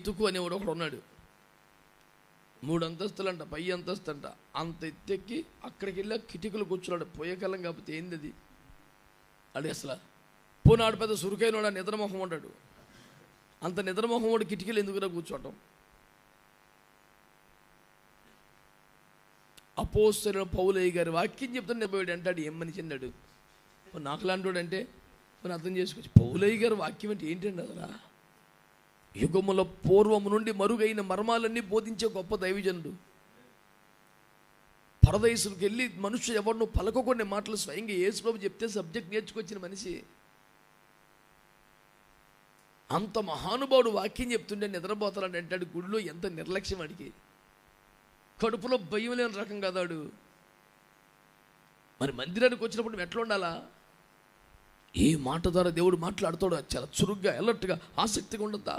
ఎత్తుకు అనేవాడు ఒకడు ఉన్నాడు. 3 అంతస్తులంట, పై అంతస్తు అంట. అంత ఎత్తెక్కి అక్కడికి వెళ్ళి కిటికలు కూర్చున్నాడు. పోయేకాలం కాకపోతే ఏంది అది అడి అసలు పోనాడు. పెద్ద సురుకైనవాడు, నిద్రమొహం ఉంటాడు. అంత నిద్రమొహం వాడు కిటికీలు ఎందుకురా కూర్చోవటం? అపోస్తలుడైన పౌలయ్య గారి వాక్యం చెప్తాను పోయాడు అంటాడు. ఏం మనిషి అన్నాడు? నాకు లాంటి అంటే మనం అర్థం చేసుకోవచ్చు. పౌలయ్య గారి వాక్యం అంటే ఏంటండి అసలు? యుగముల పూర్వము నుండి మరుగైన మర్మాలన్నీ బోధించే గొప్ప దైవజనుడు. పరదేశులకు వెళ్ళి మనుషులు ఎవరినో పలకకుండా మాటలు స్వయంగా యేసుప్రభు చెప్తే సబ్జెక్ట్ నేర్చుకొచ్చిన మనిషి. అంత మహానుభావుడు వాక్యం చెప్తుంటే నిద్రపోతాడని అంటాడు. గుడిలో ఎంత నిర్లక్ష్యం అడిగి, కడుపులో భయం లేని రకం కదాడు. మరి మందిరానికి వచ్చినప్పుడు ఎట్లా ఉండాలా? ఏ మాట ద్వారా దేవుడు మాట్లాడుతాడో చాలా చురుగ్గా, అలర్ట్గా, ఆసక్తిగా ఉండద్దా?